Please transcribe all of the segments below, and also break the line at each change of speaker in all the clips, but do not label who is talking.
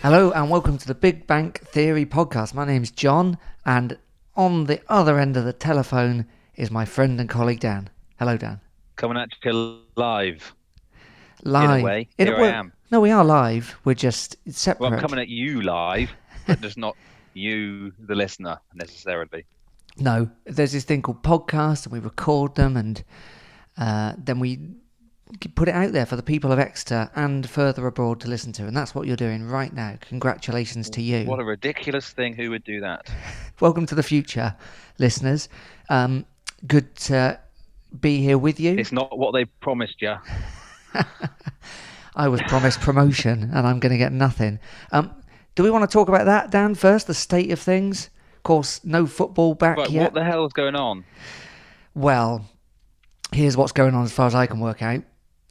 Hello and welcome to the Big Bang Theory podcast. My name's John, and on the other end of the telephone is my friend and colleague Dan. Hello, Dan.
Coming at you live.
Live.
In a way. Here I am.
No, we are live. We're just separate.
Well, I'm coming at you live, but just not you, the listener, necessarily.
No, there's this thing called podcast, and we record them, and then we put it out there for the people of Exeter and further abroad to listen to, and that's what you're doing right now. Congratulations to you.
What a ridiculous thing. Who would do that?
Welcome to the future, listeners. Good to be here with you.
It's not what they promised you.
I was promised promotion, and I'm going to get nothing. Do we want to talk about that, Dan, first? The state of things? Of course, no football back yet.
What the hell is going on?
Well, here's what's going on as far as I can work out.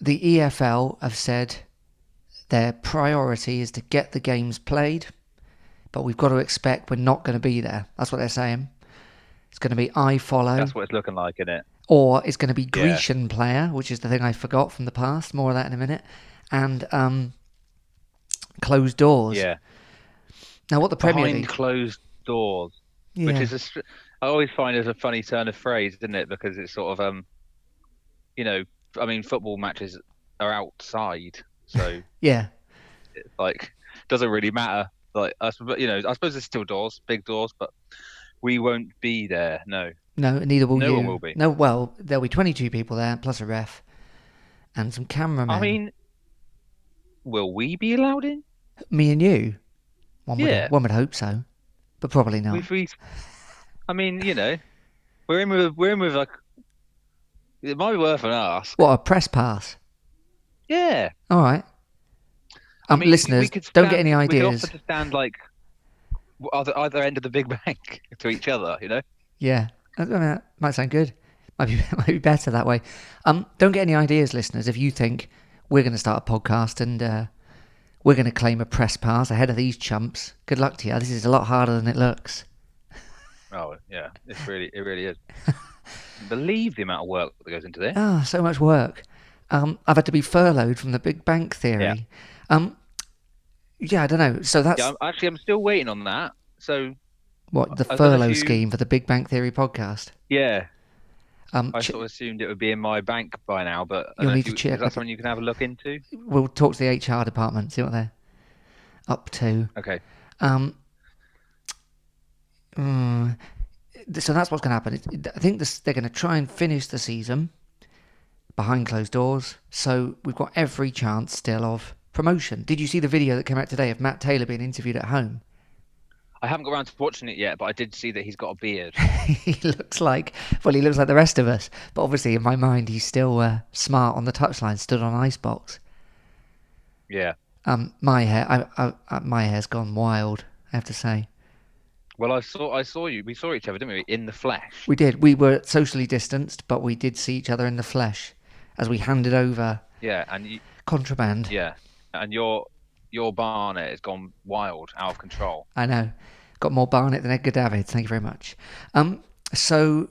The EFL have said their priority is to get the games played, but we've got to expect we're not going to be there. That's what they're saying. It's going to be I follow.
That's what it's looking like, isn't it?
Or it's going to be Grecian player, which is the thing I forgot from the past. More of that in a minute. And closed doors.
Yeah.
Now, what the Premier
Behind
League...
closed doors.
Yeah.
Which is, I always find it a funny turn of phrase, isn't it? Because it's sort of, football matches are outside. So,
yeah.
It's like, doesn't really matter. Like, I suppose there's still doors, big doors, but we won't be there. No.
No, neither will you.
No one will be.
No, well, there'll be 22 people there, plus a ref, and some cameramen.
I mean, will we be allowed in?
Me and you? One would hope so, but probably not.
We're in with like, it might be worth an ask.
What, a press pass?
Yeah.
All right. Listeners, don't get any ideas.
We could offer to stand like either end of the Big Bang to each other, you know?
Yeah. I mean, that might sound good. Might be better that way. Don't get any ideas, listeners. If you think we're going to start a podcast and we're going to claim a press pass ahead of these chumps, good luck to you. This is a lot harder than it looks.
Oh yeah, it really is. Believe the amount of work that goes into this.
Oh, so much work. I've had to be furloughed from the Big Bang Theory. Yeah, I don't know. So that's
I'm still waiting on that. So.
What, the furlough scheme for the Big Bang Theory podcast?
Yeah. I sort of assumed it would be in my bank by now, but
you'll need to check.
Is that something you can have a look into?
We'll talk to the HR department, see what they're up to.
Okay.
So that's what's going to happen. I think they're going to try and finish the season behind closed doors, so we've got every chance still of promotion. Did you see the video that came out today of Matt Taylor being interviewed at home?
I haven't got around to watching it yet, but I did see that he's got a beard.
He looks like the rest of us. But obviously, in my mind, he's still smart on the touchline, stood on icebox.
Yeah.
My hair's gone wild, I have to say.
Well, I saw you. We saw each other, didn't we, in the flesh?
We did. We were socially distanced, but we did see each other in the flesh as we handed over.
Yeah, and
contraband.
Yeah, and your Barnet has gone wild, out of control.
I know. Got more Barnet than Edgar Davids. Thank you very much. So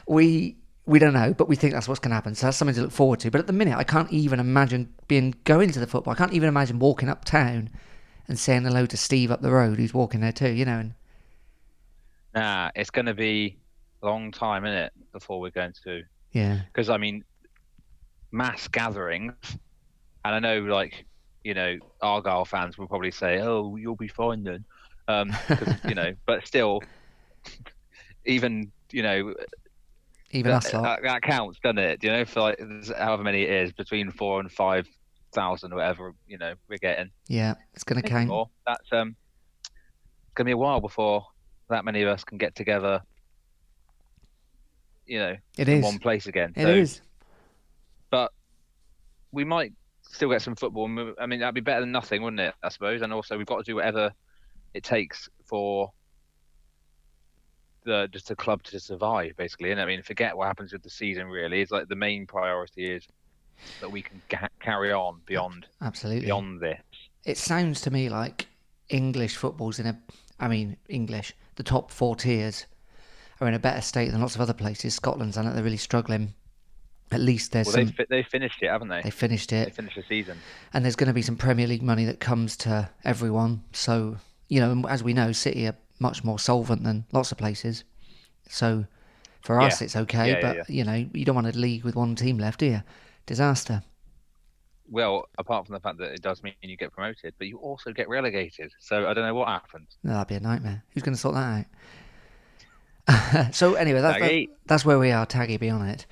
we don't know, but we think that's what's going to happen. So that's something to look forward to. But at the minute, I can't even imagine going to the football. I can't even imagine walking uptown and saying hello to Steve up the road, who's walking there too. You know.
Nah, it's going to be a long time, isn't it, before we're going to?
Yeah.
Because mass gatherings, and I know, Argyle fans will probably say, "Oh, you'll be fine then," because but still, even
us lot.
that counts, doesn't it? For like however many it is, between 4,000 and 5,000, whatever we're getting.
Yeah, it's going to count.
More. That's it's going to be a while before that many of us can get together. In one place again.
It is.
But we might still get some football. I mean, that'd be better than nothing, wouldn't it? I suppose. And also, we've got to do whatever it takes for the club to survive, basically. And I mean, forget what happens with the season. Really, it's like the main priority is that we can carry on beyond.
Absolutely.
Beyond this.
It sounds to me like English football's the top 4 tiers are in a better state than lots of other places. Scotland's, I know they're really struggling At least there's
Well,
some.
they finished it, haven't they?
They finished
They
it,
finished the season.
and there's going to be some Premier League money that comes to everyone. So, as we know, City are much more solvent than lots of places. So, for
Yeah,
us, it's okay.
yeah, yeah,
But
yeah.
you don't want a league with one team left, do you? Disaster.
Well, apart from the fact that it does mean you get promoted, but you also get relegated. So I don't know what happened.
No, that'd be a nightmare. Who's going to sort that out? So anyway,
Taggy.
that's where we are. Taggy, be on it.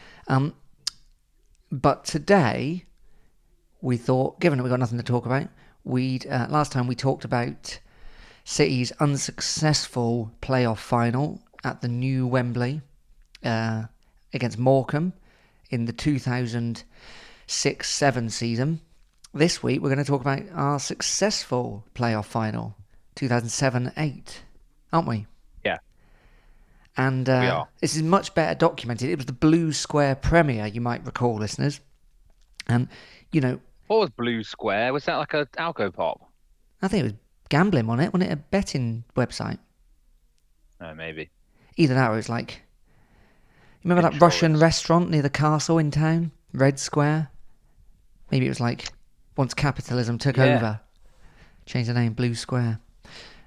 But today we thought, given that we got nothing to talk about, we'd last time we talked about City's unsuccessful playoff final at the new Wembley against Morecambe in the 2006-07 season. This week we're going to talk about our successful playoff final, 2007-08, aren't we?
Yeah,
And
we are.
this is much better documented. It was the Blue Square premiere, you might recall, listeners. And,
What was Blue Square? Was that like a Alco Pop?
I think it was gambling on it, wasn't it? A betting website.
Oh, maybe.
Either that or it was like... You remember that Russian restaurant near the castle in town? Red Square? Maybe it was like once capitalism took over. Changed the name, Blue Square.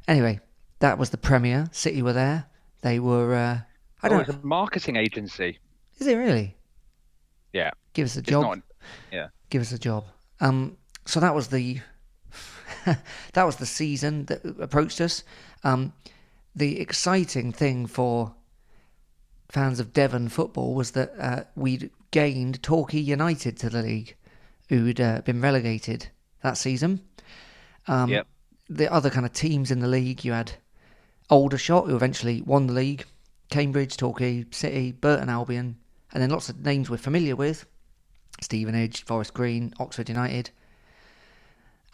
Anyway, that was the premiere. City were there. They were...
It's a marketing agency.
Is it really?
Yeah.
Give us a job.
Yeah.
Give us a job. So that was the... that was the season that approached us. The exciting thing for fans of Devon football was that we'd gained Torquay United to the league, who'd been relegated that season.
Yep.
The other kind of teams in the league, you had Aldershot, who eventually won the league, Cambridge, Torquay, City, Burton Albion, and then lots of names we're familiar with, Stevenage, Forest Green, Oxford United,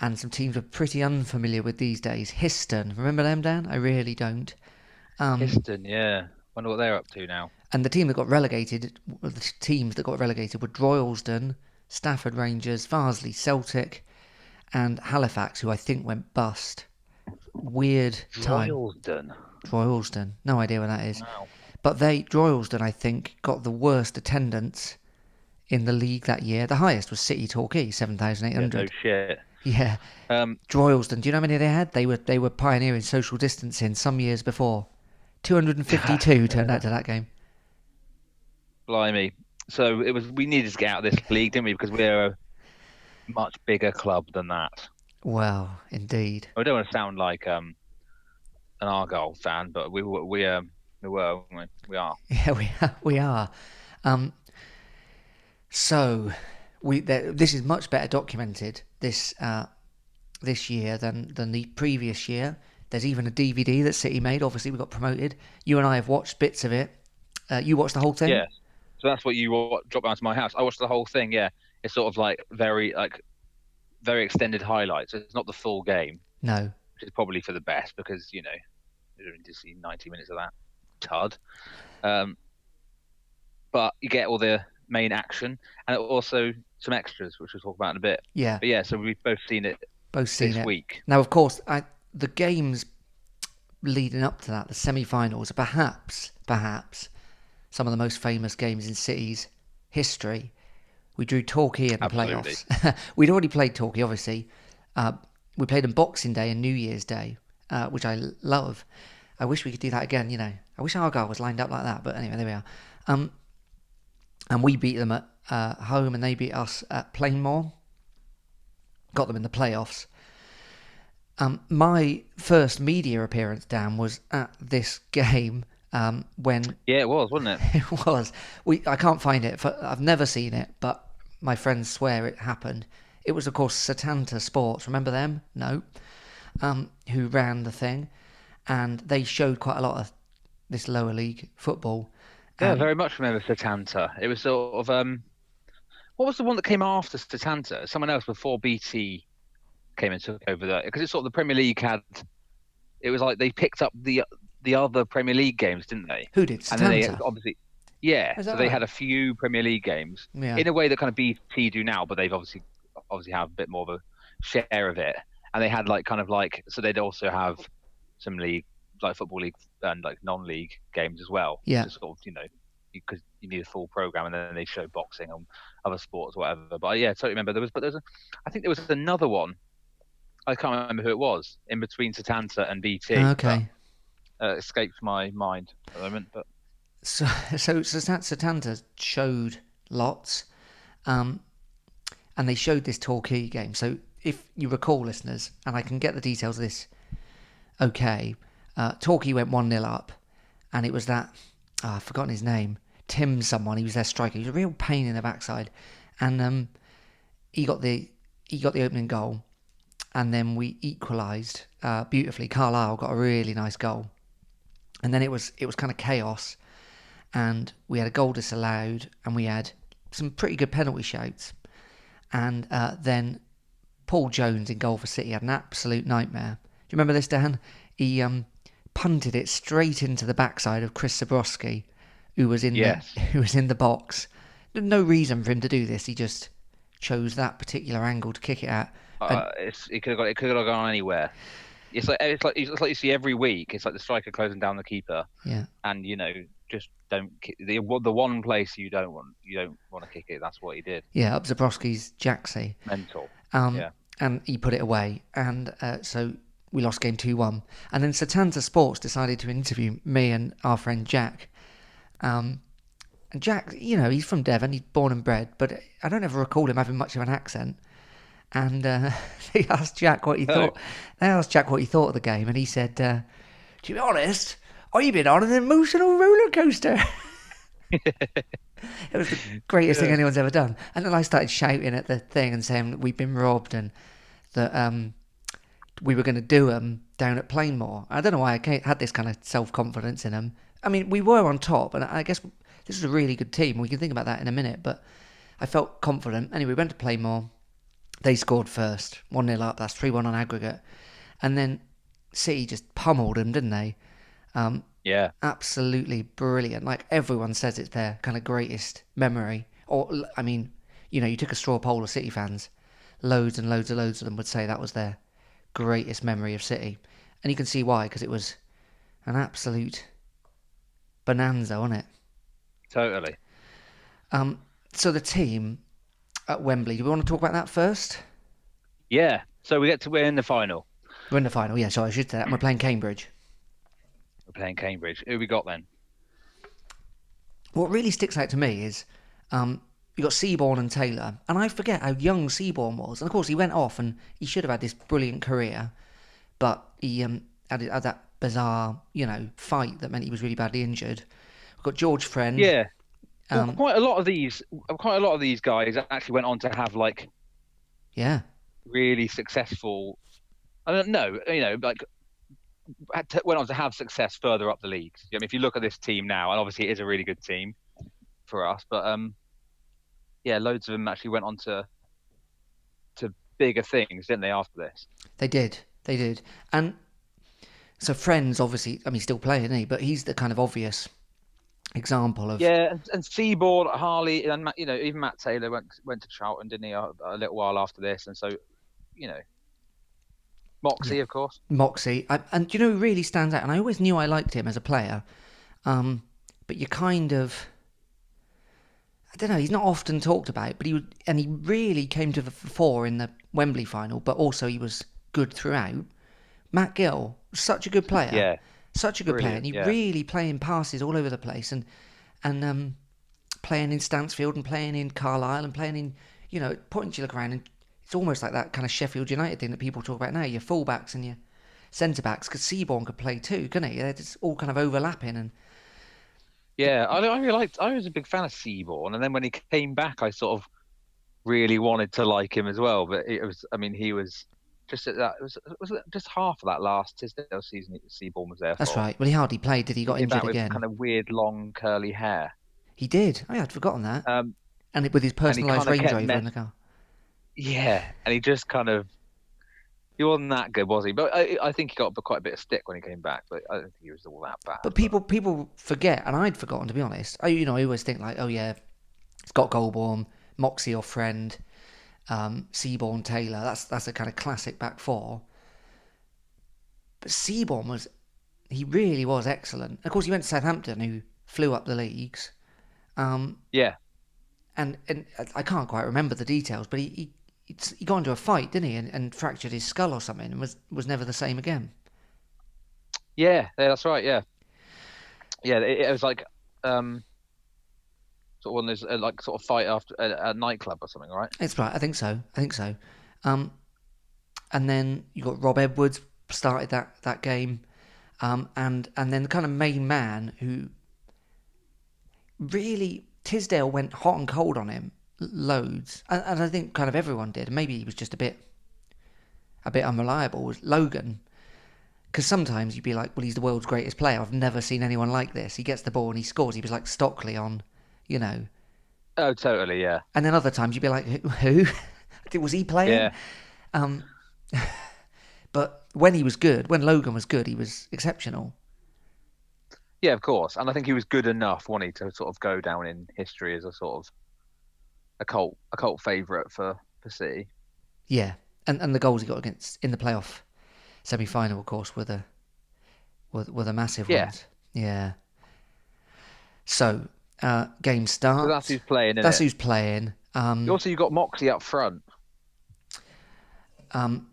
and some teams we're pretty unfamiliar with these days. Histon, remember them, Dan? I really don't.
Histon, yeah. Wonder what they're up to now.
And the teams that got relegated were Droylsden, Stafford Rangers, Farsley Celtic, and Halifax, who I think went bust. Weird time. Droylsden. No idea where that is.
Wow.
But Droylsden, I think, got the worst attendance in the league that year. The highest was City Torquay, 7,800.
Yeah, no shit.
Yeah. Droylsden, do you know how many they had? They were pioneering social distancing some years before. 252 turned out to that game.
Blimey. So we needed to get out of this league, didn't we? Because we're a much bigger club than that.
Well, indeed.
I don't want to sound like an Argyle fan, but we are.
Yeah, we are. So this is much better documented this year than the previous year. There's even a DVD that City made. Obviously, we got promoted. You and I have watched bits of it. You watched the whole thing?
Yeah. So that's what you dropped down to my house. I watched the whole thing. Yeah. It's sort of like very extended highlights. It's not the full game.
No.
Which is probably for the best because you don't need to see 90 minutes of that tud. But you get all the main action and also some extras, which we'll talk about in a bit.
Yeah.
But yeah, so we've both seen it. This week.
Now, of course, the games leading up to that, the semi-finals, are perhaps some of the most famous games in City's history. We drew Torquay in the playoffs. We'd already played Torquay, obviously. We played on Boxing Day and New Year's Day, which I love. I wish we could do that again, I wish Argyle was lined up like that, but anyway, there we are. And we beat them at home and they beat us at Plainmoor. Got them in the playoffs. My first media appearance, Dan, was at this game when...
Yeah, it was, wasn't it?
It was. I can't find it. I've never seen it, but my friends swear it happened. It was, of course, Setanta Sport. Remember them? No. Who ran the thing. And they showed quite a lot of this lower league football.
Yeah, very much remember Setanta. It was sort of... what was the one that came after Setanta? Someone else before BT came and took over that, because it's sort of the Premier League had. It was like they picked up the other Premier League games, didn't they?
Who did? Setanta?
And then they obviously, yeah. So they had a few Premier League games in a way that kind of BT do now, but they've obviously have a bit more of a share of it. And they had so they'd also have some league, like football league and like non-league games as well.
Yeah.
To sort of because you need a full program, and then they show boxing and other sports, whatever. But yeah, I totally remember I think there was another one. I can't remember who it was in between Setanta and BT, but
Okay.
escapes my mind at the moment. But
So Setanta showed lots, um, and they showed this Torquay game. So if you recall, listeners, and I can get the details of this, okay, Torquay went 1-0 up, and it was that, I've forgotten his name, Tim someone, he was their striker. He was a real pain in the backside, and he got the opening goal, and then we equalised beautifully. Carlisle got a really nice goal, and then it was kind of chaos, and we had a goal disallowed, and we had some pretty good penalty shouts, and then Paul Jones in goal for City had an absolute nightmare. Do you remember this, Dan? He punted it straight into the backside of Chris Zabrowski, who was in the box. No reason for him to do this. He just chose that particular angle to kick it at.
it could have gone anywhere. It's like you see every week. It's like the striker closing down the keeper.
Yeah.
And just don't the one place you don't want to kick it. That's what he did.
Yeah, up Zabrowski's jacksie.
Mental.
Yeah. And he put it away, and so we lost game 2-1. And then Setanta Sports decided to interview me and our friend Jack. And Jack, he's from Devon, he's born and bred, but I don't ever recall him having much of an accent. And they asked Jack what he thought. They asked Jack what he thought of the game, and he said, "To be honest, I've been on an emotional roller coaster." It was the greatest thing anyone's ever done. And then I started shouting at the thing and saying we've been robbed and that we were going to do them down at Plainmoor. I don't know why I had this kind of self-confidence in them. I mean, we were on top, and I guess this was a really good team. We can think about that in a minute, but I felt confident. Anyway, we went to Plainmoor. They scored first, 1-0 up. That's 3-1 on aggregate. And then City just pummeled them, didn't they?
Yeah.
Absolutely brilliant. Like, everyone says it's their kind of greatest memory. Or, I mean, you took a straw poll of City fans. Loads and loads of them would say that was their greatest memory of City. And you can see why, because it was an absolute bonanza, wasn't it?
Totally.
So the team at Wembley, do we want to talk about that first?
Yeah. So we're in the final.
We're in the final, yeah. Sorry, I should say that. We're playing Cambridge.
Who we got then?
What really sticks out to me is you got Seaborn and Taylor, and I forget how young Seaborn was. And of course, he went off, and he should have had this brilliant career, but he had that bizarre, fight that meant he was really badly injured. We've got George Friend.
Yeah. Well, quite a lot of these guys actually went on to have really successful. I don't know, went on to have success further up the leagues. I mean, if you look at this team now, and obviously it is a really good team for us, but loads of them actually went on to bigger things, didn't they? After this,
they did, and so Friends, obviously, I mean, still playing, isn't he? But he's the kind of obvious example of
and Seaborn, Harley, and even Matt Taylor went to Charlton, didn't he? A little while after this, and so Moxie, of course.
Moxie, and who really stands out? And I always knew I liked him as a player, but you kind of, I don't know. He's not often talked about, but he really came to the fore in the Wembley final. But also he was good throughout. Matt Gill, such a good player.
Yeah.
Such a good player, and he really playing passes all over the place, and playing in Stansfield and playing in Carlisle and playing in, points you look around and it's almost like that kind of Sheffield United thing that people talk about now. Your fullbacks and your centre backs, because Seaborn could play too, couldn't he? It's all kind of overlapping and.
Yeah, I was a big fan of Seaborn, and then when he came back, I sort of really wanted to like him as well. But he was. Just at that, was it just half of that last Tisdale season that Seaborn was there for?
That's right. Well, he hardly played, did he? Got injured again.
With kind of weird, long, curly hair.
He did. I'd forgotten that. And with his personalised Range Rover in the car.
Yeah, and he just kind of... He wasn't that good, was he? But I think he got quite a bit of stick when he came back, but I don't think he was all that bad.
But people forget, and I'd forgotten, to be honest. I always think like, oh yeah, Scott Goldbaum, Moxie or Friend... Seaborn, Taylor, that's a kind of classic back four. But Seaborn he really was excellent. Of course, he went to Southampton, who flew up the leagues,
Yeah.
And I can't quite remember the details, but he got into a fight, didn't he, and fractured his skull or something, and was never the same again.
Yeah, that's right. Yeah, yeah. It was like sort of one of those like sort of fight after a nightclub or something, right?
It's right. I think so. Um, and then you got Rob Edwards started that game, and then the kind of main man who really Tisdale went hot and cold on him loads, and I think kind of everyone did. Maybe he was just a bit unreliable. Was Logan? Because sometimes you'd be like, well, he's the world's greatest player. I've never seen anyone like this. He gets the ball and he scores. He was like Stockley on, you know.
Oh, totally. Yeah.
And then other times you'd be like, who? Was he playing?
Yeah.
Um, but when he was good, when Logan was good, he was exceptional.
Yeah, of course. And I think he was good enough, wasn't he, to sort of go down in history as a sort of a cult favourite for City.
Yeah, and the goals he got against in the playoff semi-final, of course, were the massive ones. Yeah. So game starts.
So that's who's playing.
That's who's playing.
Also, you got Moxie up front.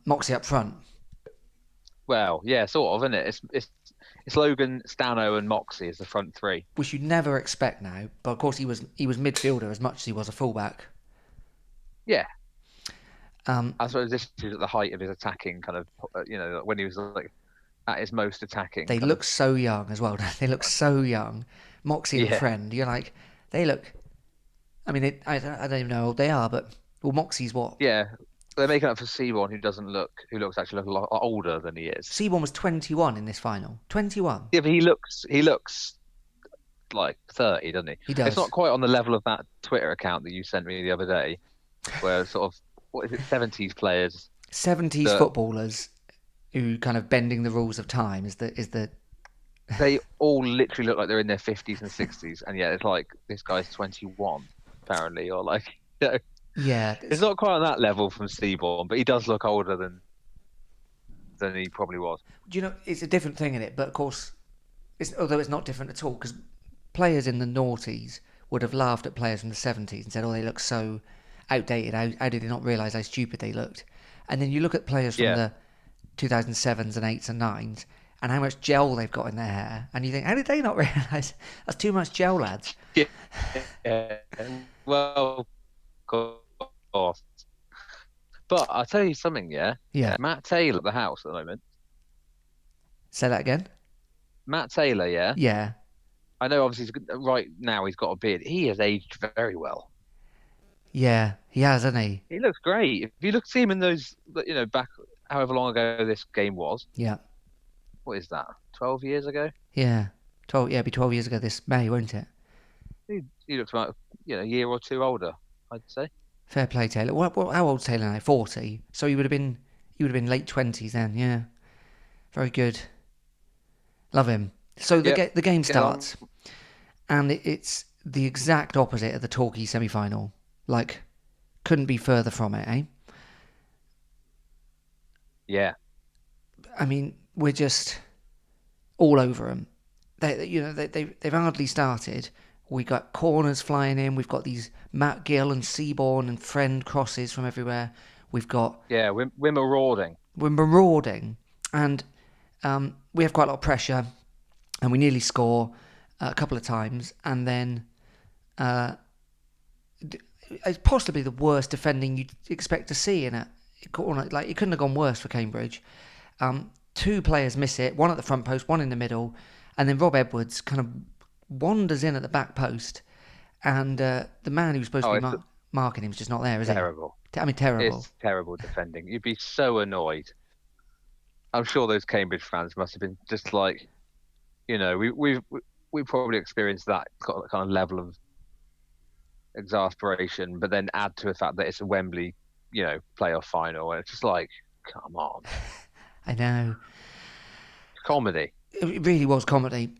Moxie up front.
Well, yeah, sort of, isn't it? It's Logan, Stano, and Moxie as the front three.
Which you'd never expect now, but of course he was midfielder as much as he was a fullback.
Yeah. I suppose this is at the height of his attacking kind of, when he was like at his most attacking.
They look so young as well. They look so young. Moxie and Friend, you're like, they look. I mean, I don't even know how old they are, but well, Moxie's what?
Yeah, they're making up for Seaborn, who looks actually a lot older than he is.
Seaborn was 21 in this final. 21.
Yeah, but he looks like 30, doesn't he?
He does.
It's not quite on the level of that Twitter account that you sent me the other day, where sort of, what is it, 70s players.
70s footballers who kind of bending the rules of time is the.
They all literally look like they're in their 50s and 60s, and yet it's like this guy's 21 apparently, or like,
Yeah,
it's not quite on that level from Seaborn, but he does look older than he probably was.
Do you know, it's a different thing in it, but of course, although it's not different at all, because players in the noughties would have laughed at players from the 70s and said, oh, they look so outdated. How did they not realise how stupid they looked? And then you look at players from the 2007s and 8s and 9s and how much gel they've got in their hair, and you think, how did they not realise that's too much gel, lads?
Yeah. Well, of course. But I'll tell you something, yeah? Matt Taylor at the house at the moment.
Say that again?
Matt Taylor, yeah?
Yeah.
I know obviously right now he's got a beard. He has aged very well.
Yeah, he has, hasn't he?
He looks great. If you see him in those, back however long ago this game was.
Yeah.
What is that? 12 years ago?
Yeah. 12. Yeah, it'll be 12 years ago this May, won't it?
He looks about a year or two older, I'd say.
Fair play, Taylor. How old's Taylor now? 40. So he would have been late 20s then. Yeah. Very good. Love him. So the game starts, and it's the exact opposite of the Torquay semi-final. Like, couldn't be further from it, eh?
Yeah.
I mean, we're just all over them. They've hardly started. We got corners flying in. We've got these Matt Gill and Seaborn and Friend crosses from everywhere. We've got
we're marauding.
We're marauding, and we have quite a lot of pressure, and we nearly score a couple of times, and then it's possibly the worst defending you'd expect to see in a corner. Like, it couldn't have gone worse for Cambridge. Two players miss it, one at the front post, one in the middle, and then Rob Edwards kind of wanders in at the back post, and the man who's supposed to be marking him is just not there, is he?
Terrible.
I mean, terrible.
It's terrible defending. You'd be so annoyed. I'm sure those Cambridge fans must have been just like, we probably experienced that kind of level of exasperation, but then add to the fact that it's a Wembley, playoff final, and it's just like, come on.
I know.
Comedy.
It really was comedy.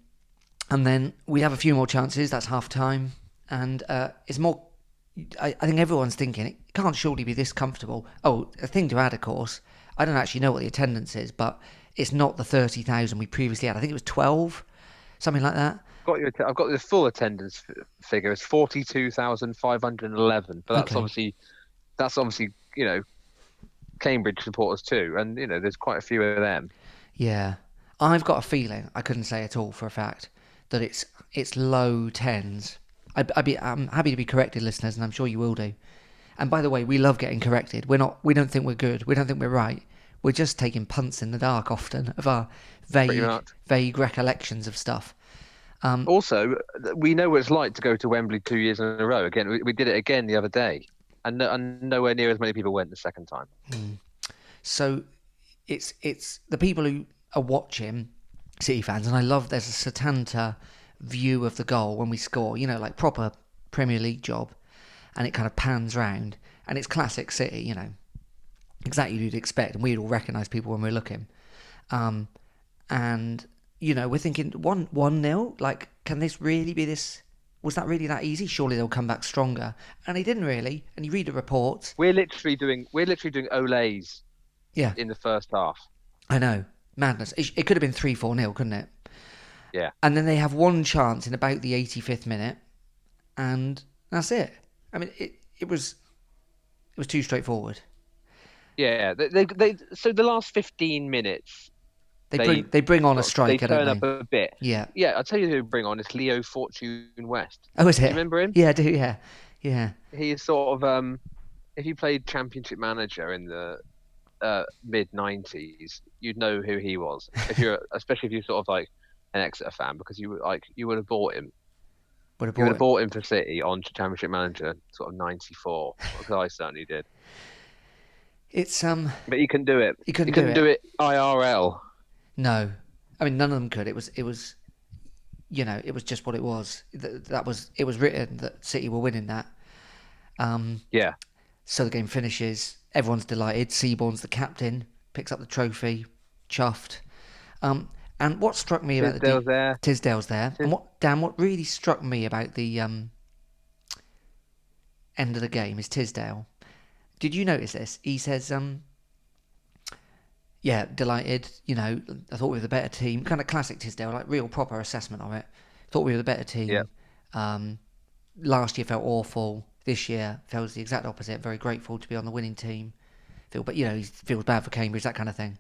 And then we have a few more chances. That's half time, and it's more. I think everyone's thinking it can't surely be this comfortable. Oh, a thing to add, of course. I don't actually know what the attendance is, but it's not the 30,000 we previously had. I think it was 12, something like that.
I've got the full attendance figure. It's 42,511. But
Okay.
that's obviously Cambridge supporters too, and there's quite a few of them.
Yeah. I've got a feeling, I couldn't say at all for a fact, that it's low tens. I'm happy to be corrected, listeners, and I'm sure you will do. And by the way, we love getting corrected. We don't think we're good. We don't think we're right. We're just taking punts in the dark often of our
Pretty much.
vague recollections of stuff.
Also, we know what it's like to go to Wembley 2 years in a row. Again, we did it again the other day, and nowhere near as many people went the second time.
So it's the people who are watching, City fans, and I love there's a Setanta view of the goal when we score, like proper Premier League job, and it kind of pans round, and it's classic City, exactly what you'd expect, and we'd all recognise people when we're looking. And we're thinking 1-0, like, can this really be this? Was that really that easy? Surely they'll come back stronger, and they didn't really. And you read the reports.
We're literally doing Olays.
Yeah,
in the first half.
I know, madness. It could have been 3-4-0, couldn't it?
Yeah.
And then they have one chance in about the 85th minute, and that's it. I mean, it was too straightforward.
Yeah, so the last 15 minutes
they bring on a striker.
They turn
don't they?
up a bit.
Yeah.
I'll tell you who bring on is Leo Fortune West.
Oh, is it?
Do you remember him?
Yeah, I do. Yeah.
He is sort of if you played Championship Manager in the mid-90s, you'd know who he was. Especially if you're sort of like an Exeter fan, because you would have bought him. You would have bought him for City on Championship Manager, sort of 94. Because I certainly did.
It's
But you can do it.
You couldn't
do it IRL.
No, I mean none of them could. It was it was just what it was. It was written that City were winning that.
Yeah.
So the game finishes. Everyone's delighted. Seaborn's the captain, picks up the trophy, chuffed. And what struck me about Tisdale's there. And what really struck me about the end of the game is Tisdale. Did you notice this? He says, yeah, delighted. I thought we were the better team. Kind of classic Tisdale, like real proper assessment of it. Thought we were the better team.
Yeah.
Last year felt awful. This year feels the exact opposite. Very grateful to be on the winning team. He feels bad for Cambridge, that kind of thing.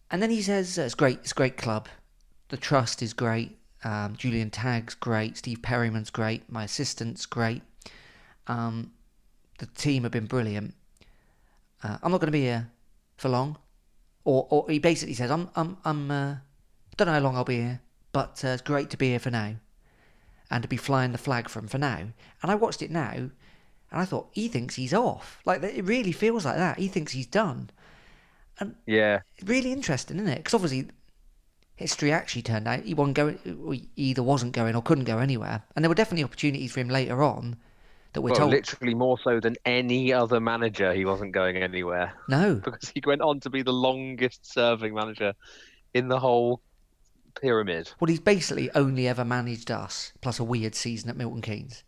And then he says, it's great. It's a great club. The trust is great. Julian Tagg's great. Steve Perryman's great. My assistant's great. The team have been brilliant. I'm not going to be here for long. Or he basically says, I don't know how long I'll be here, but it's great to be here for now. And to be flying the flag for now. And I watched it now, and I thought, he thinks he's off. Like, it really feels like that. He thinks he's done. And
yeah,
really interesting, isn't it? Because obviously, history actually turned out he either wasn't going or couldn't go anywhere. And there were definitely opportunities for him later on that we're told.
Literally more so than any other manager, he wasn't going anywhere.
No.
Because he went on to be the longest serving manager in the whole pyramid.
Well, he's basically only ever managed us, plus a weird season at Milton Keynes.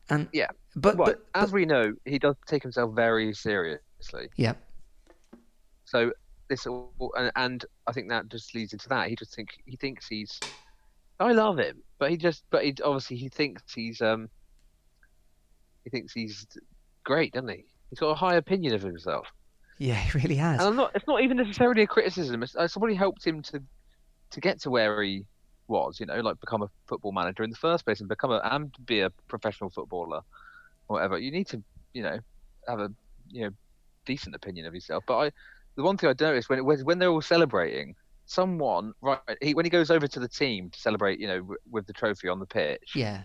And
yeah, but as we know, he does take himself very seriously.
Yeah.
So and I think that just leads into that. He thinks he's. I love him, but he obviously thinks he's great, doesn't he? He's got a high opinion of himself.
Yeah, he really has.
And it's not even necessarily a criticism. It's somebody helped him to get to where he was, like become a football manager in the first place and be a professional footballer or whatever. You need to, have a, decent opinion of yourself. But the one thing I noticed when they're all celebrating, someone, when he goes over to the team to celebrate, with the trophy on the pitch.
Yeah.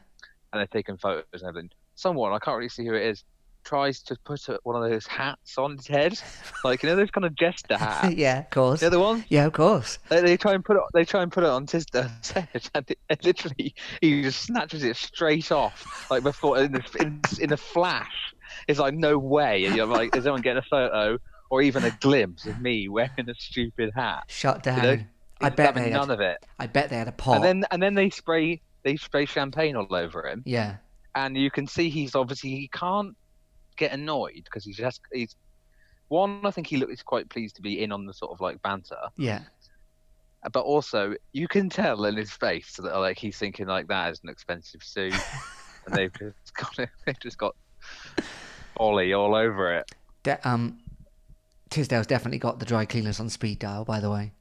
And they're taking photos and everything. Someone, I can't really see who it is, tries to put one of those hats on his head, like those kind of jester hats.
Yeah, of course.
The other one.
Yeah, of course.
They try and put it on Tisda's head, and literally he just snatches it straight off, like before in a flash. It's like, no way. And you're like, is anyone getting a photo or even a glimpse of me wearing a stupid hat?
Shut down. I bet they had
none of it.
I bet they had a pot.
And then they spray champagne all over him.
Yeah.
And you can see he can't get annoyed because he's I think he's quite pleased to be in on the sort of like banter.
Yeah.
but also you can tell in his face that like he's thinking like that is an expensive suit, and they've just got Ollie all over it.
Tisdale's definitely got the dry cleaners on speed dial, by the way.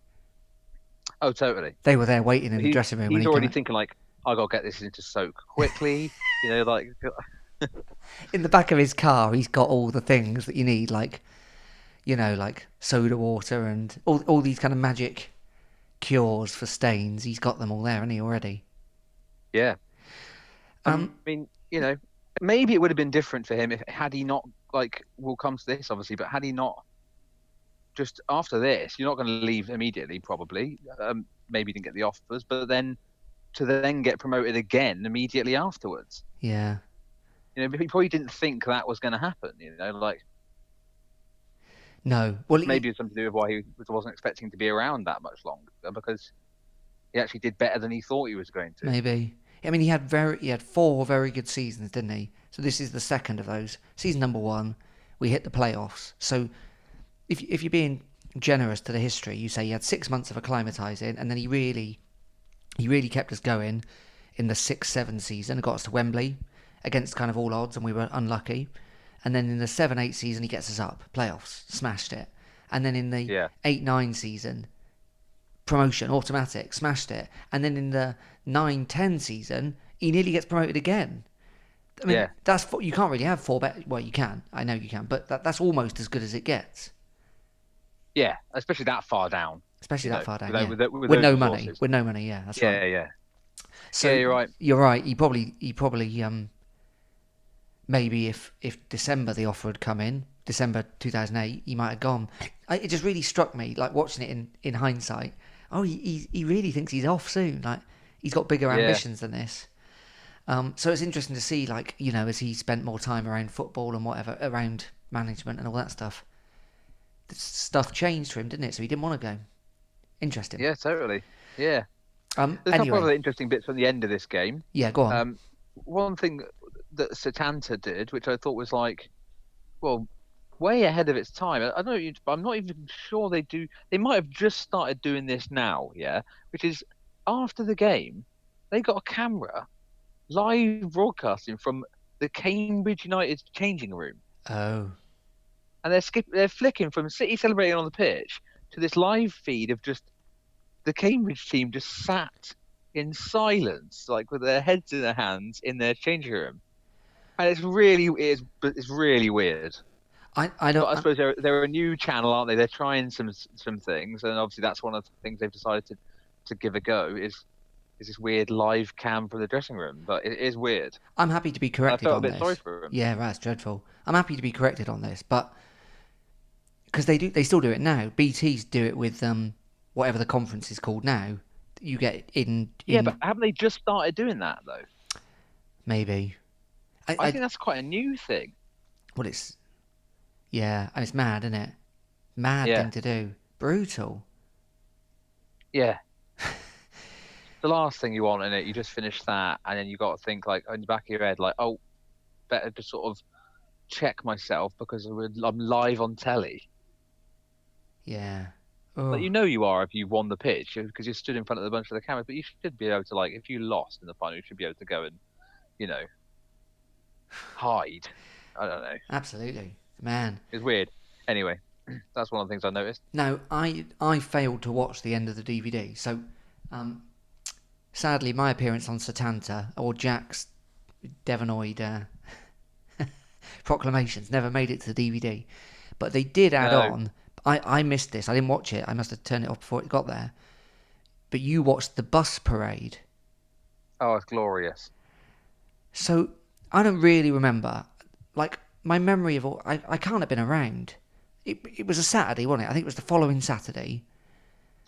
Oh, totally.
They were there waiting in the dressing room when
He's
he
already
came.
thinking like, I gotta get this into soak quickly. Like
In the back of his car, he's got all the things that you need, like, like soda water and all these kind of magic cures for stains. He's got them all there, hasn't he, already?
yeah. I
Um,
mean, maybe it would have been different for him had he not we'll come to this obviously, but had he not just after this, you're not going to leave immediately, probably. Maybe you didn't get the offers, but then to then get promoted again immediately afterwards.
yeah.
He probably didn't think that was going to happen.
No. Well,
Maybe it's something to do with why he wasn't expecting to be around that much longer, because he actually did better than he thought he was going to.
maybe. I mean, he had 4 very good seasons, didn't he? So this is the second of those. Season number 1, we hit the playoffs. So if you're being generous to the history, you say he had 6 months of acclimatising, and then he really kept us going in the 6-7 season. It got us to Wembley against kind of all odds, and we were unlucky. And then in the 7-8 season, he gets us up, playoffs, smashed it. And then in the 8-9 season, promotion, automatic, smashed it. And then in the 9-10 season, he nearly gets promoted again. I mean, you can't really have 4 better. Well, you can. I know you can, but that's almost as good as it gets.
Yeah, especially that far down.
Especially that far down,
with
no money. With no money, yeah, that's right.
Yeah.
So
you're right.
You're right. He probably maybe if December the offer had come in, December 2008, he might have gone. It just really struck me, like watching it in hindsight. Oh, he really thinks he's off soon. Like he's got bigger ambitions than this. So it's interesting to see, like, as he spent more time around football and whatever, around management and all that stuff. The stuff changed for him, didn't it? So he didn't want to go. Interesting.
Yeah, totally. Yeah. There's a
Anyway.
couple of interesting bits from the end of this game.
Yeah, go on.
One thing that Setanta did, which I thought was way ahead of its time. I don't know, I'm not even sure they do. They might have just started doing this now, yeah. Which is after the game, they got a camera live broadcasting from the Cambridge United changing room.
Oh.
And they're flicking from City celebrating on the pitch to this live feed of just the Cambridge team just sat in silence, like with their heads in their hands in their changing room, and it's really weird.
I don't.
But I suppose they're a new channel, aren't they? They're trying some things, and obviously that's one of the things they've decided to give a go is this weird live cam from the dressing room. But it is weird.
I'm happy to be corrected on this.
I felt a bit sorry for him.
Yeah, that's dreadful. I'm happy to be corrected on this, but because they still do it now. BT's do it with whatever the conference is called now. You get in.
Yeah, but haven't they just started doing that though?
Maybe.
I think that's quite a new thing.
Well, it's and it's mad, isn't it? Mad thing to do. Brutal.
Yeah. The last thing you want in it, you just finish that, and then you got to think like in the back of your head, like, oh, better to sort of check myself because I'm live on telly.
Yeah.
Like, you are if you won the pitch because you stood in front of a bunch of the cameras, but you should be able to, like, if you lost in the final, you should be able to go and, hide. I don't know.
Absolutely, man.
It's weird. Anyway, that's one of the things I noticed.
No, I failed to watch the end of the DVD, so sadly my appearance on Setanta or Jack's Devonoid proclamations never made it to the DVD, but they did add on. I missed this. I didn't watch it. I must have turned it off before it got there. But you watched the bus parade.
Oh, it's glorious.
So I don't really remember. Like, my memory of all... I can't have been around. It was a Saturday, wasn't it? I think it was the following Saturday.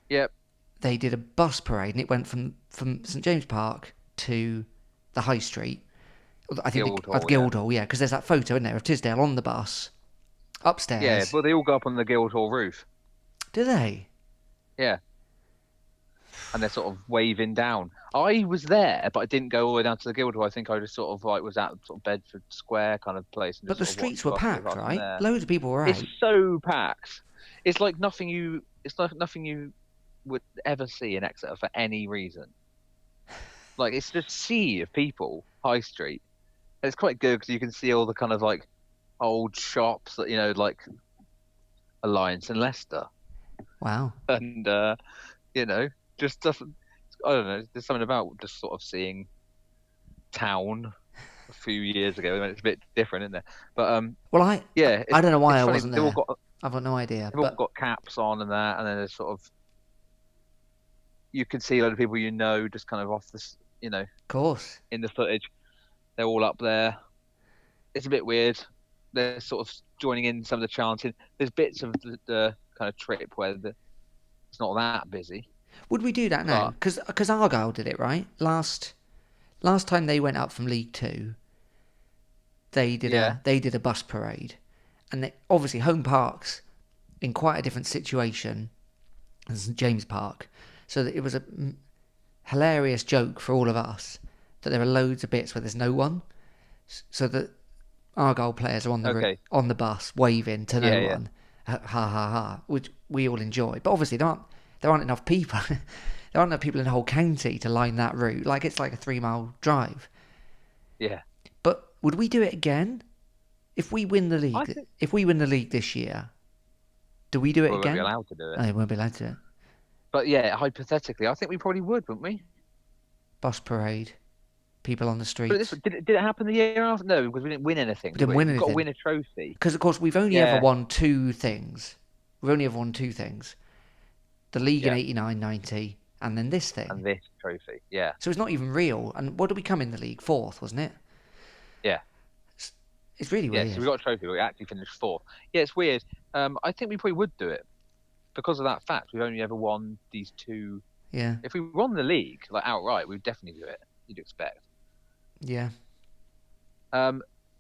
Yep.
They did a bus parade, and it went from St James Park to the High Street. I think Guildhall, yeah, because there's that photo, isn't there, of Tisdale on the bus. Upstairs.
Yeah, but they all go up on the Guildhall roof.
Do they?
Yeah. And they're sort of waving down. I was there, but I didn't go all the way down to the Guildhall. I think I just sort of was at sort of Bedford Square kind of place. And
but the streets were packed, right? Loads of people were out.
It's so packed. It's like nothing you would ever see in Exeter for any reason. Like it's just sea of people, High Street. And it's quite good because you can see all the kind of like old shops that like Alliance and Leicester,
Wow.
and just stuff. I don't know. There's something about just sort of seeing town a few years ago. I mean, it's a bit different, isn't there? But
Well,
yeah,
I don't know why
it's
I
funny.
wasn't there. I've got no idea.
They've all got caps on and that, and then there's sort of you can see a lot of people just kind of off this,
of course,
in the footage. They're all up there. It's a bit weird. They're sort of joining in some of the chanting. There's bits of the kind of trip where it's not that busy.
Would we do that now? Because Argyle did it, right? Last time they went up from League Two, they did a bus parade, and obviously Home Park's in quite a different situation than St James Park, so that it was a hilarious joke for all of us that there are loads of bits where there's no one, so that Argyle players are on the bus waving to no one, ha ha ha, which we all enjoy. But obviously there aren't enough people. There aren't enough people in the whole county to line that route. Like it's like a 3-mile drive.
Yeah.
But would we do it again if we win the league? If we win the league this year, do we do it again?
We won't be allowed to do it.
No, we won't be allowed to do it.
But yeah, hypothetically, I think we probably would, wouldn't we?
Bus parade, people on the streets.
But did it happen the year after? No, because we didn't win anything.
We didn't win anything.
We've got to win a trophy.
Because of course we've only ever won two things. We've only ever won two things: the league in '89-90, and then this thing.
And this trophy, yeah.
So it's not even real. And what did we come in the league? 4th, wasn't it?
Yeah.
It's really weird.
Yeah, so we got a trophy, but we actually finished 4th. Yeah, it's weird. I think we probably would do it because of that fact. We've only ever won these two.
Yeah.
If we won the league like outright, we'd definitely do it. You'd expect.
Yeah.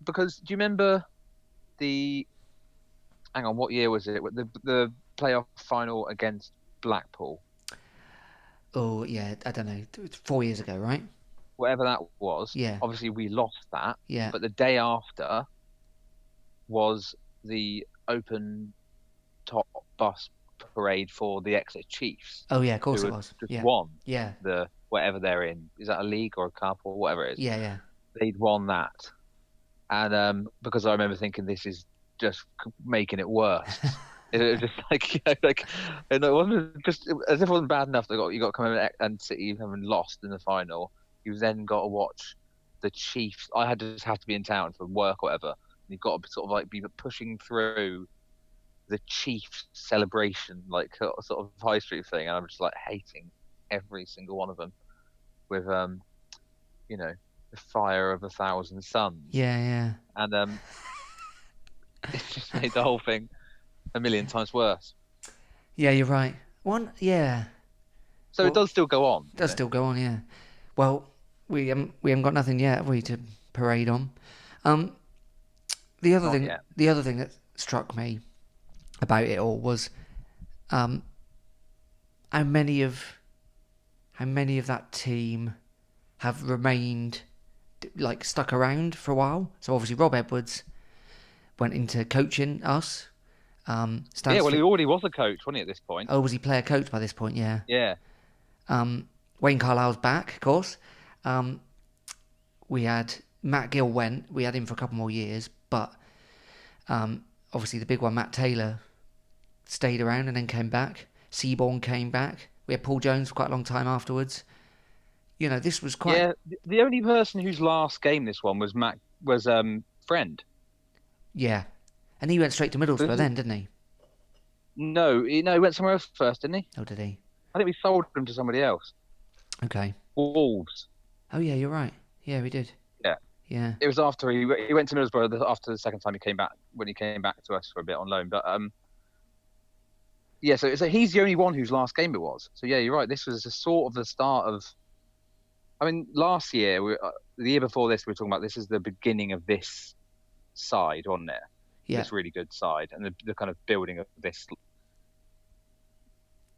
Because do you remember hang on, what year was it? The playoff final against Blackpool.
Oh yeah, I don't know. 4 years ago, right?
Whatever that was.
Yeah.
Obviously, we lost that.
Yeah.
But the day after was the open top bus parade for the Exeter Chiefs.
Oh yeah, of course it was.
Just won.
Yeah.
The whatever they're in. Is that a league or a cup or whatever it is?
Yeah, yeah.
They'd won that, and because I remember thinking this is just making it worse. It was just and it wasn't just as if it wasn't bad enough that you got to come in and City having lost in the final. You then got to watch the Chiefs. I had to just have to be in town for work or whatever. And you've got to sort of be pushing through the Chiefs celebration, sort of high street thing, and I'm just hating every single one of them with the fire of 1,000 suns.
Yeah, yeah.
And it's just made the whole thing a million times worse.
Yeah, you're right.
So it does still go on.
It does still go on, yeah. Well, we haven't got nothing yet, have we, to parade on? The other thing that struck me about it all was how many of that team have remained stuck around for a while. So obviously Rob Edwards went into coaching us.
He already was a coach, wasn't he, at this point?
Oh, was he player coach by this point? Yeah.
Yeah.
Wayne Carlisle's back, of course. We had Matt Gill went. We had him for a couple more years, but obviously the big one, Matt Taylor, stayed around and then came back. Seaborn came back. We had Paul Jones for quite a long time afterwards. This was quite.
Yeah, the only person whose last game this one was Friend.
Yeah, and he went straight to Middlesbrough then, didn't he?
No, he went somewhere else first, didn't he?
Oh, did he?
I think we sold him to somebody else.
Okay.
Wolves.
Oh yeah, you're right. Yeah, we did.
Yeah.
Yeah.
It was after he went to Middlesbrough after the second time he came back, when he came back to us for a bit on loan. But yeah, so he's the only one whose last game it was. So yeah, you're right. This was a sort of the start of. I mean, last year, the year before this, we were talking about this is the beginning of this side, wasn't it?
Yeah.
This really good side, and the kind of building of this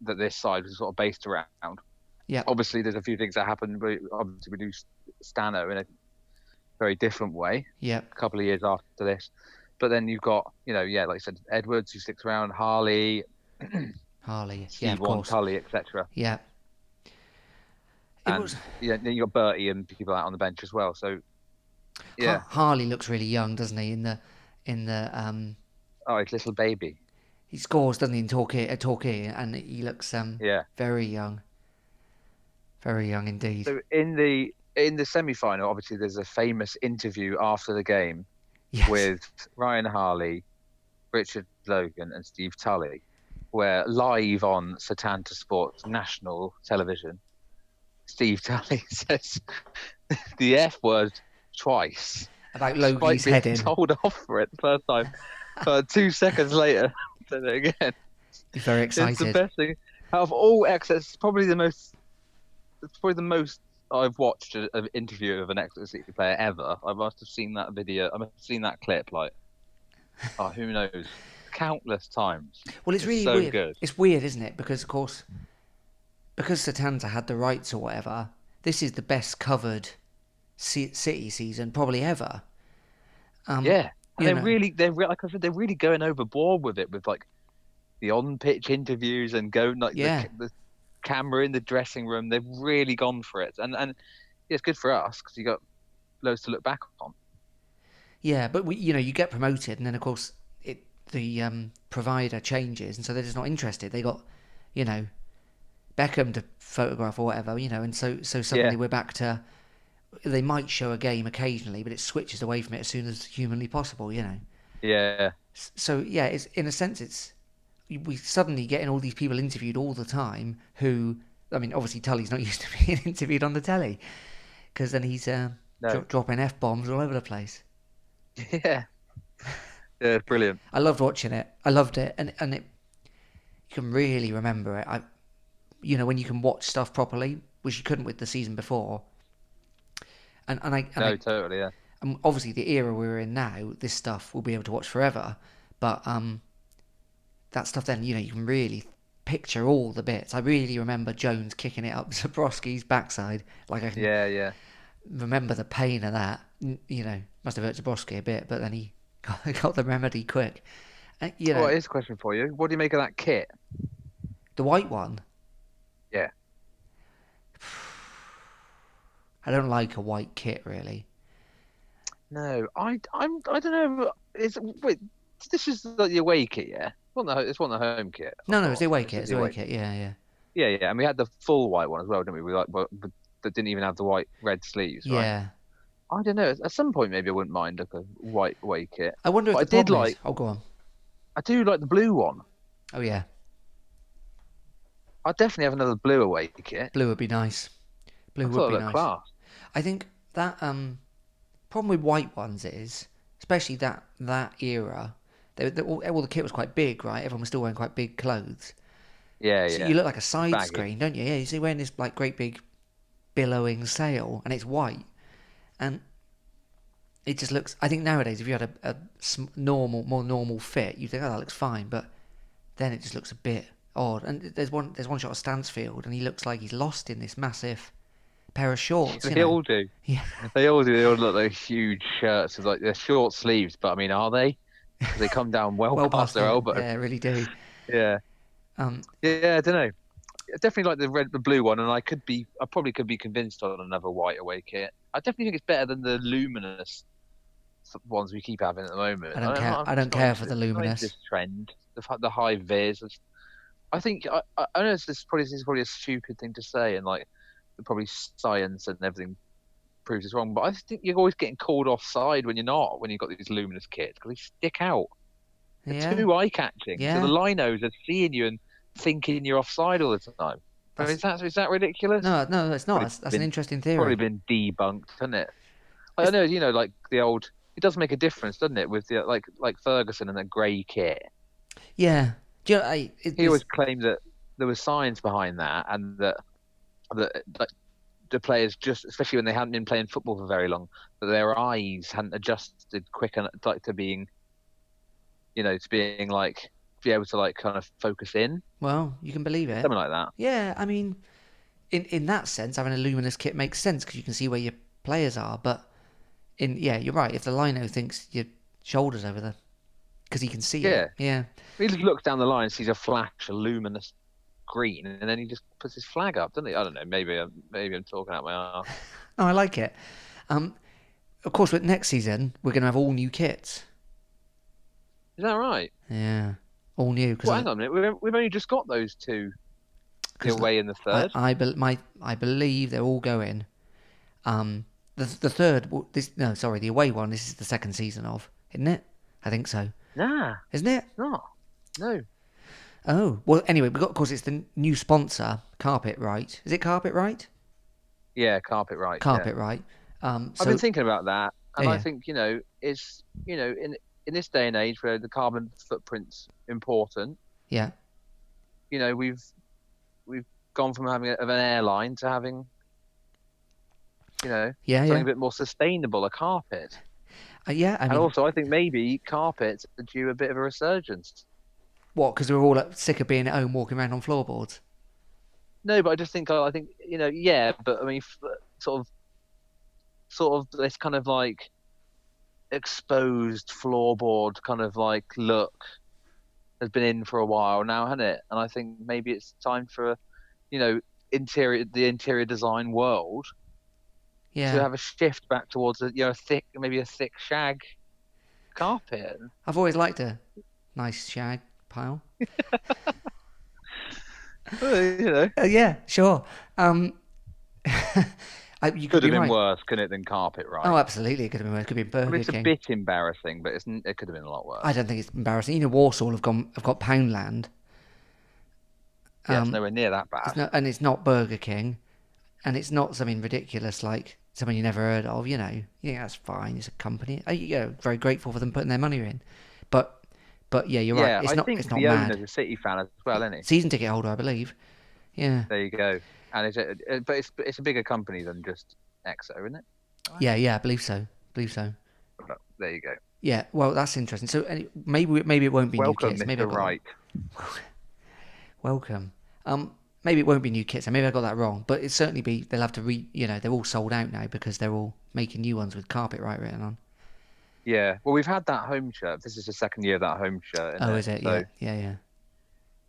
that this side was sort of based around.
Yeah.
Obviously, there's a few things that happened. Obviously, we lose Stano in a very different way.
Yeah.
A couple of years after this, but then you've got like I said, Edwards who sticks around, Harley
Harley. Yeah,
Steve
of
One,
course.
Tully, etc.
Yeah. It was.
And then you got Bertie and people out on the bench as well. So yeah,
Harley looks really young, doesn't he? In the
oh, his little baby.
he scores, doesn't he, in Torquay, and he looks
Yeah.
very young indeed.
So in the semi-final, obviously, there's a famous interview after the game
Yes.
with Ryan Harley, Richard Logan, and Steve Tully, where live on Setanta Sport's national television, Steve Tully says the F word twice,
About
despite
Logie's
being
heading.
told off for it the first time. But 2 seconds later, said it again.
He's very
It's the
excited.
best thing out of all Exeter. It's probably the most. It's probably the most I've watched an interview of an Exeter City player ever. I must have seen that video. I must have seen that clip like, oh, who knows, countless times.
Well, it's really
so
weird.
good.
It's weird, isn't it? Because of course, because Setanta had the rights or whatever, this is the best covered City season probably ever.
Yeah, and
You know,
like I said, they're really going overboard with it, with like the on-pitch interviews and going like
yeah,
the camera in the dressing room. They've really gone for it, and yeah, it's good for us because you got loads to look back on.
yeah. But you get promoted, and then of course the provider changes, and so they're just not interested. They got, you know, Beckham to photograph or whatever, and so suddenly
Yeah,
we're back to. They might show a game occasionally, but it switches away from it as soon as humanly possible.
yeah,
So yeah, it's in a sense it's we suddenly getting all these people interviewed all the time who, I mean, obviously Tully's not used to being interviewed on the telly because then he's
no,
dropping F-bombs all over the place.
yeah, yeah, brilliant.
I loved watching it. I loved it, and you can really remember it. When you can watch stuff properly, which you couldn't with the season before.
No, totally, yeah.
And obviously the era we're in now, this stuff we'll be able to watch forever. But that stuff then, you can really picture all the bits. I really remember Jones kicking it up Zabrowski's backside. Like I can
Yeah.
remember the pain of that. Must have hurt Zabrowski a bit, but then he got the remedy quick.
Well, here's a question for you. What do you make of that kit?
The white one.
Yeah.
I don't like a white kit really.
No, I don't know. Wait, this is the away kit, yeah? It's one of the home kit. I
No, it's
thought.
the away
This
kit.
is
It's
the
the away
away
kit.
kit.
Yeah.
Yeah, and we had the full white one as well, didn't we? We that didn't even have the white red sleeves, right?
Yeah.
I don't know. At some point, maybe I wouldn't mind like a white away kit.
I wonder if
But
the problem is. Oh, go on.
I do like the blue one.
Oh yeah,
I'd definitely have another blue away kit.
blue would be nice.
I
Blue would
thought it
be
looked
nice.
class.
I think that problem with white ones is, especially that era, all the kit was quite big, right? Everyone was still wearing quite big clothes, so
Yeah.
you look like a side
Baggy.
screen, don't you? Yeah, you see wearing this like great big billowing sail, and it's white, and it just looks. I think nowadays, if you had a more normal fit, you think, oh, that looks fine, but then it just looks a bit odd. And there's one shot of Stansfield, and he looks like he's lost in this massive pair of shorts.
They all do.
Yeah.
They all do. They all look like huge shirts with like they're short sleeves, but I mean, are they? Because they come down well,
Well
past
past
their
it.
elbow.
Yeah, really do.
Yeah.
Um,
Yeah, I don't know. I definitely like the blue one, and I probably could be convinced on another white away kit. I definitely think it's better than the luminous ones we keep having at the moment.
I don't care.
I'm
I
just
don't
not
care
into
for the
not into
luminous.
this trend, the high vis. I think I know this is probably a stupid thing to say, and like probably science and everything proves it's wrong. But I think you're always getting called offside when you're not, when you've got these luminous kits, because they stick out. They're
Yeah.
too eye-catching. So
Yeah.
the linos are seeing you and thinking you're offside all the time. I mean, is that ridiculous?
No, it's not. That's an interesting theory.
Probably been debunked, hasn't it? I know, like the old. It does make a difference, doesn't it, with the like Ferguson and that grey kit.
Yeah. Do you know,
He always claimed that there was science behind that, and that like the players, just especially when they hadn't been playing football for very long, that their eyes hadn't adjusted quick enough to being like be able to like kind of focus in,
Well, you can believe it.
something like that.
Yeah, I mean, in that sense, having a luminous kit makes sense because you can see where your players are. But you're right. If the lino thinks your shoulders over there, because he can see it. Yeah.
He just looks down the line and sees a flash of luminous green, and then he just puts his flag up, doesn't he? I don't know. Maybe I'm talking out my arse.
Oh, I like it. Of course, with next season we're going to have all new kits.
Is that right?
Yeah, all new.
Well, hang on a minute. We've only just got those two away in the third.
I believe they're all going. The third. The away one. This is the second season of, isn't it? I think so.
Nah,
isn't it?
No, no.
Oh well. Anyway, of course, it's the new sponsor, Carpet Right. Is it Carpet Right?
Yeah, Carpet Right.
Carpet Right.
I've been thinking about that, and I think it's in this day and age where the carbon footprint's important.
Yeah.
We've gone from having an airline to having something a bit more sustainable, a carpet.
And
also I think maybe carpets are due a bit of a resurgence.
What? Because we're all sick of being at home walking around on floorboards.
No, but I just think but I mean, sort of this kind of like exposed floorboard kind of like look has been in for a while now, hasn't it? And I think maybe it's time for the interior design world to have a shift back towards a thick shag carpet.
I've always liked a nice shag pile.
Well,
yeah, sure.
You could have been worse, couldn't it, than Carpet Right?
Oh, absolutely, it could have been worse. It could have been Burger King.
It's a bit embarrassing, but it could have been a lot worse.
I don't think it's embarrassing. Walsall have got Poundland.
Yeah, it's nowhere near that bad.
And it's not Burger King, and it's not something ridiculous like something you never heard of. Yeah, that's fine. It's a company. Very grateful for them putting their money in. But yeah, you're right. It's not mad.
The owner's a City fan as well, isn't he?
Season ticket holder, I believe. Yeah.
There you go. And it's a bigger company than just Exeter, isn't it?
Right? Yeah, I believe so.
There you go.
Yeah, well, that's interesting. So maybe it won't be
Welcome,
new kits.
Mr. Right.
Welcome. Maybe it won't be new kits. Maybe I got that wrong. But it certainly be. They'll have to they're all sold out now because they're all making new ones with Carpet Right written on.
Yeah. Well, we've had that home shirt. This is the second year of that home shirt.
Is it? So, yeah.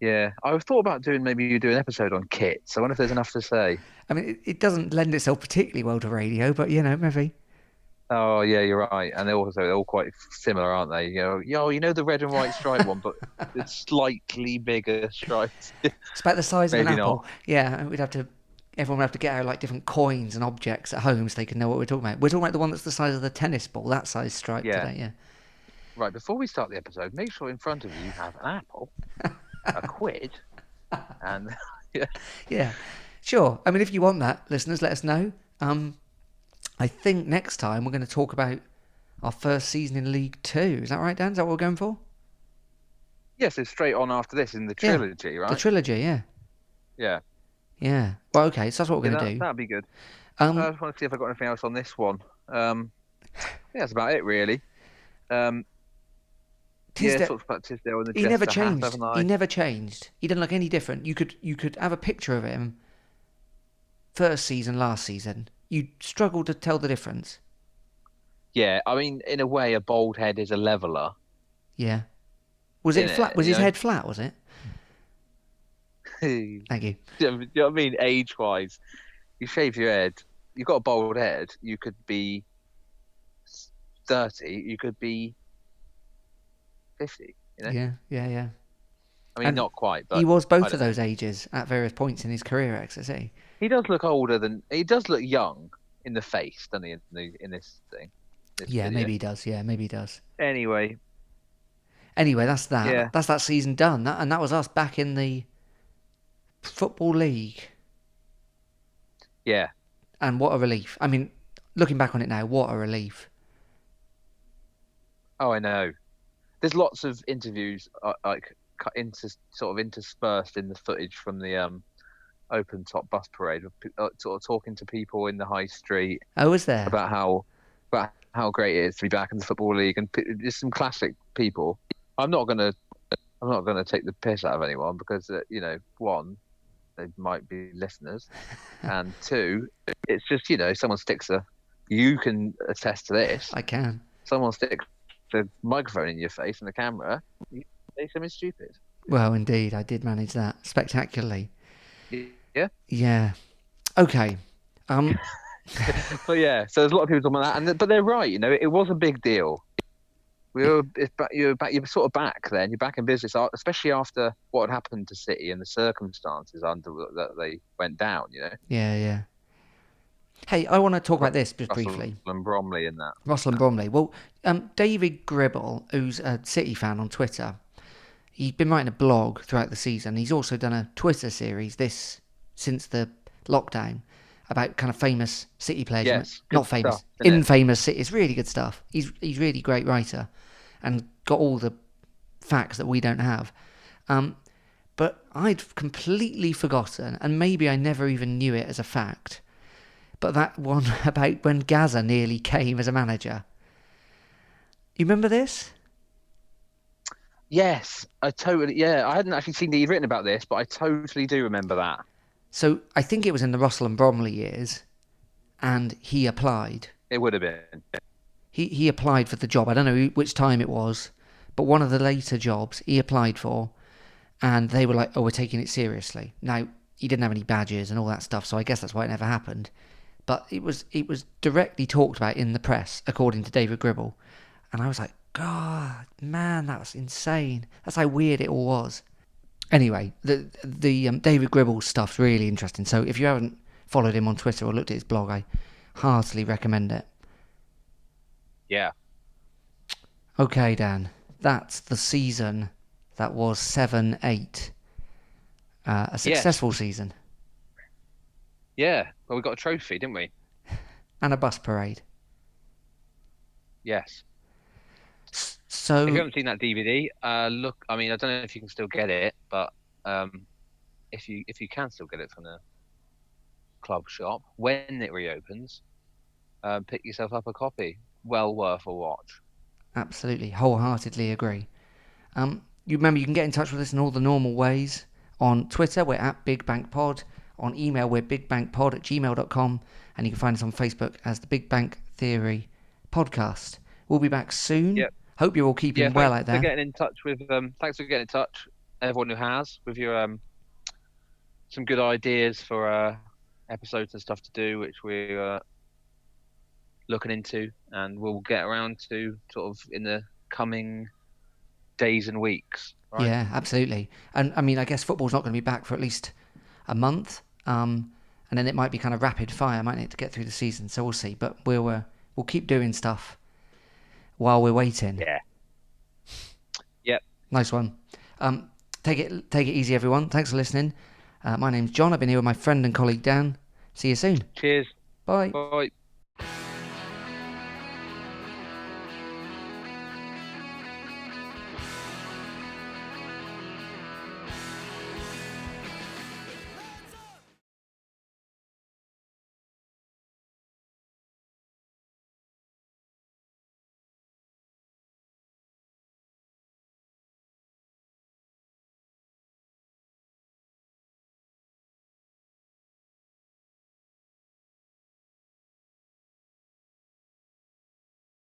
Yeah, I've thought about maybe you do an episode on kits. I wonder if there's enough to say.
I mean, it doesn't lend itself particularly well to radio, but maybe.
Oh yeah, you're right, and they're all quite similar, aren't they? The red and white stripe one, but it's slightly bigger stripes.
It's about the size of an apple.
Not.
Yeah, everyone would have to get out like different coins and objects at home so they can know what we're talking about. We're talking about the one that's the size of the tennis ball, that size stripe today. Yeah.
Right. Before we start the episode, make sure in front of you have an apple. A quid, and
yeah, sure. I mean, if you want that, listeners, let us know. I think next time we're going to talk about our first season in League Two. Is that right, Dan? Is that what we're going for?
Yes, it's straight on after this in the trilogy, right?
The trilogy, yeah.
Yeah.
Well, okay, so that's what we're going to do.
That'd be good. I just want to see if I've got anything else on this one. That's about it, really. Talked about Tisdale and the
he never changed. He never changed. He didn't look any different. You could have a picture of him first season, last season. You struggle to tell the difference.
Yeah, I mean, in a way, a bald head is a leveler.
Yeah. Was it flat? Was his head flat? Was it? Thank you.
Do you know what I mean? Age-wise, you shave your head. You've got a bald head. You could be 30. You could be 50,
Yeah.
I mean, not quite, but
he was both of those ages at various points in his career at Exeter City.
He does look he does look young in the face, doesn't he? In this thing.
Video. Maybe he does. Yeah, maybe he does.
Anyway,
that's that.
Yeah.
That's that season done. That was us back in the Football League.
Yeah.
And what a relief. I mean, looking back on it now, what a relief.
Oh, I know. There's lots of interviews interspersed in the footage from the open top bus parade, sort of talking to people in the high street.
Oh, was there?
About how great it is to be back in the Football League, and just some classic people. I'm not gonna take the piss out of anyone because one, they might be listeners, and two, it's just someone sticks you can attest to this.
I can.
Someone sticks the microphone in your face and the camera, you say something stupid.
Well, indeed, I did manage that spectacularly.
Yeah.
Yeah. Okay. Um.
But yeah, so there's a lot of people talking about that, but they're right. It was a big deal. You're sort of back then. You're back in business, especially after what had happened to City and the circumstances under that they went down.
Yeah. Yeah. Hey, I want to talk about this just
Russell
briefly.
and Bromley and that.
Russell and Bromley. Well, David Gribble, who's a City fan on Twitter, he's been writing a blog throughout the season. He's also done a Twitter series since the lockdown about kind of famous City players.
Yes, good
Not famous,
stuff, isn't it?
infamous City. It's really good stuff. He's really great writer and got all the facts that we don't have. But I'd completely forgotten, and maybe I never even knew it as a fact, but that one about when Gaza nearly came as a manager. You remember this?
Yes, I totally. Yeah, I hadn't actually seen that you'd written about this, but I totally do remember that.
So I think it was in the Russell and Bromley years, and he applied.
It would have been.
He applied for the job. I don't know which time it was, but one of the later jobs he applied for, and they were like, "Oh, we're taking it seriously." Now he didn't have any badges and all that stuff, so I guess that's why it never happened. But it was directly talked about in the press, according to David Gribble, and I was like, God, man, that was insane. That's how weird it all was. Anyway, the David Gribble stuff's really interesting. So if you haven't followed him on Twitter or looked at his blog, I heartily recommend it.
Yeah.
Okay, Dan, that's the season that was 7-8. A successful season.
Yeah. Well, we got a trophy, didn't we?
And a bus parade.
Yes.
So
If you haven't seen that DVD, look. I mean, I don't know if you can still get it, but if you can still get it from the club shop when it reopens, pick yourself up a copy. Well worth a watch.
absolutely, wholeheartedly agree. You remember you can get in touch with us in all the normal ways. On Twitter, we're at Big Bank Pod. On email, we're bigbankpod@gmail.com. And you can find us on Facebook as the Big Bank Theory Podcast. We'll be back soon.
Yep.
Hope you're all keeping well out there.
Thanks for getting in touch, everyone who has, with your some good ideas for episodes and stuff to do, which we're looking into, and we'll get around to sort of in the coming days and weeks. Right?
Yeah, absolutely. And I mean, I guess football's not going to be back for at least a month, and then it might be kind of rapid fire, might need to get through the season. So we'll see. But we'll keep doing stuff while we're waiting.
Yeah. Yep.
Nice one. Take it easy, everyone. Thanks for listening. My name's John. I've been here with my friend and colleague Dan. See you soon.
Cheers.
Bye.
Bye.